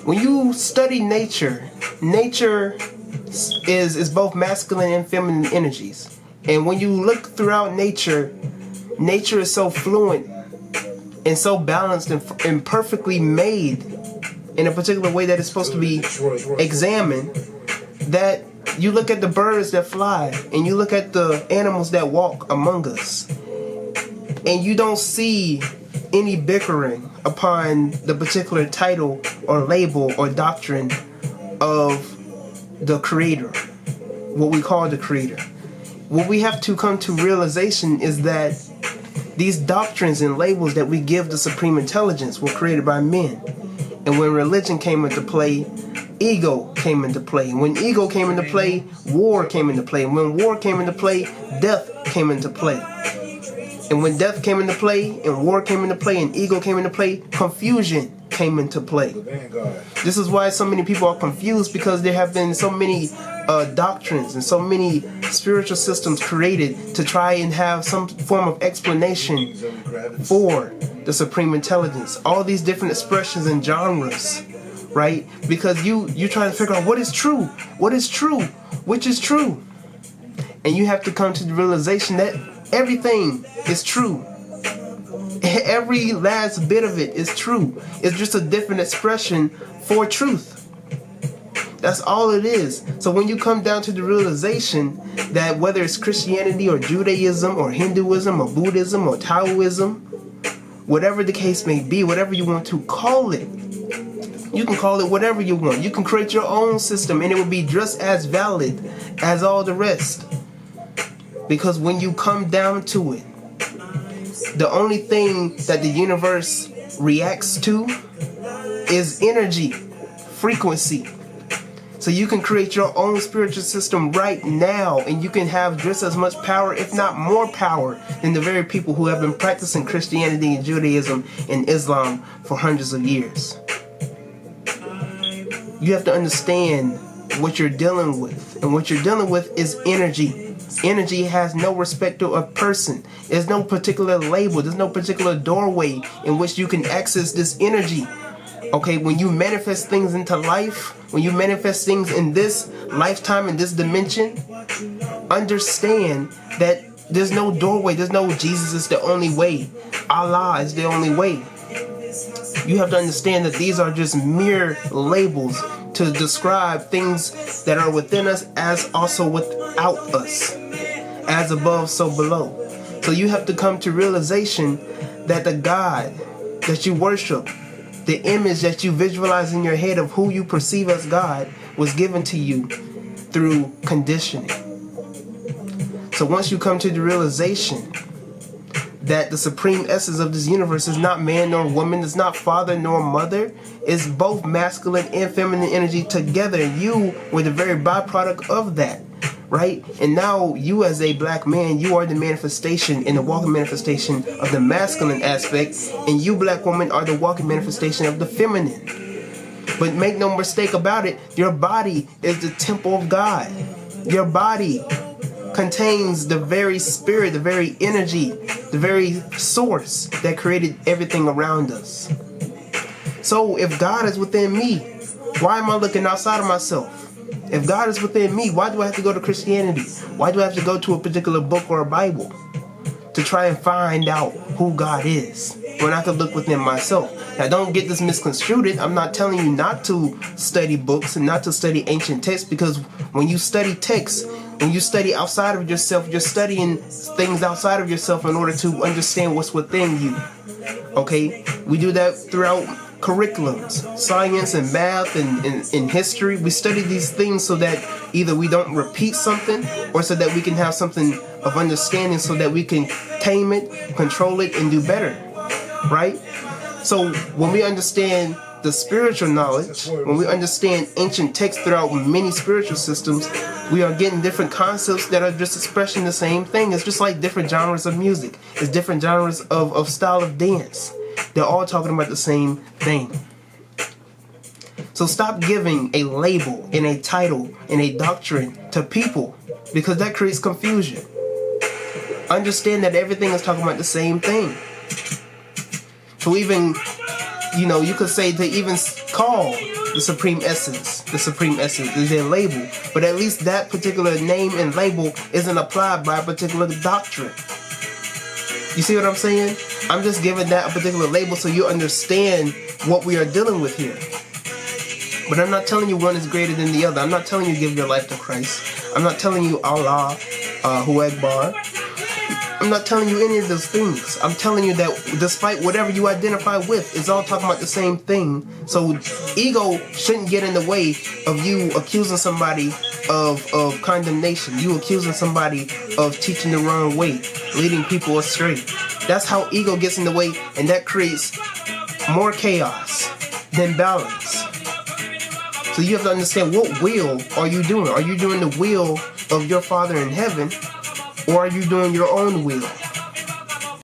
When you study nature, nature is both masculine and feminine energies. And when you look throughout nature, nature is so fluent and so balanced and perfectly made in a particular way that it's supposed to be examined, that you look at the birds that fly and you look at the animals that walk among us, and you don't see any bickering upon the particular title or label or doctrine of the creator, what we call the creator. What we have to come to realization is that these doctrines and labels that we give the supreme intelligence were created by men. And when religion came into play, ego came into play. And when ego came into play, war came into play. And when war came into play, death came into play. And when death came into play, and war came into play, and ego came into play, confusion came into play. This is why so many people are confused, because there have been so many doctrines and so many spiritual systems created to try and have some form of explanation for the supreme intelligence. All these different expressions and genres, right? Because you try to figure out what is true, which is true. And you have to come to the realization that everything is true. Every last bit of it is true. It's just a different expression for truth. That's all it is. So when you come down to the realization that whether it's Christianity or Judaism or Hinduism or Buddhism or Taoism, whatever the case may be, whatever you want to call it, you can call it whatever you want. You can create your own system and it will be just as valid as all the rest. Because when you come down to it, the only thing that the universe reacts to is energy, frequency. So you can create your own spiritual system right now, and you can have just as much power, if not more power, than the very people who have been practicing Christianity and Judaism and Islam for hundreds of years. You have to understand what you're dealing with, and what you're dealing with is energy. Energy has no respect to a person. There's no particular label. There's no particular doorway in which you can access this energy. Okay, when you manifest things into life, when you manifest things in this lifetime, in this dimension, understand that there's no doorway. There's no Jesus is the only way. Allah is the only way. You have to understand that these are just mere labels to describe things that are within us as also without us. As above, so below. So you have to come to realization that the God that you worship, the image that you visualize in your head of who you perceive as God, was given to you through conditioning. So once you come to the realization that the supreme essence of this universe is not man nor woman, it's not father nor mother, it's both masculine and feminine energy together. You were the very byproduct of that, right? And now you as a black man, you are the manifestation and the walking manifestation of the masculine aspect, and you black woman are the walking manifestation of the feminine. But make no mistake about it, your body is the temple of God. Your body contains the very spirit, the very energy, the very source that created everything around us. So if God is within me, why am I looking outside of myself? If God is within me, why do I have to go to Christianity? Why do I have to go to a particular book or a Bible to try and find out who God is when I could look within myself? Now don't get this misconstrued. I'm not telling you not to study books and not to study ancient texts, because when you study texts, when you study outside of yourself, you're studying things outside of yourself in order to understand what's within you. Okay? We do that throughout curriculums, science and math and history. We study these things so that either we don't repeat something, or so that we can have something of understanding so that we can tame it, control it, and do better. Right? So when we understand the spiritual knowledge, when we understand ancient texts throughout many spiritual systems, we are getting different concepts that are just expressing the same thing. It's just like different genres of music. It's different genres of style of dance. They're all talking about the same thing. So stop giving a label and a title and a doctrine to people, because that creates confusion. Understand that everything is talking about the same thing. So even You know, you could say to even call the supreme essence is their label, but at least that particular name and label isn't applied by a particular doctrine. You see what I'm saying? I'm just giving that a particular label so you understand what we are dealing with here. But I'm not telling you one is greater than the other. I'm not telling you give your life to Christ. I'm not telling you Allah, Hu Akbar. I'm not telling you any of those things. I'm telling you that despite whatever you identify with, it's all talking about the same thing. So ego shouldn't get in the way of you accusing somebody of condemnation. You accusing somebody of teaching the wrong way, leading people astray. That's how ego gets in the way, and that creates more chaos than balance. So you have to understand, what will are you doing? Are you doing the will of your Father in heaven, or are you doing your own will?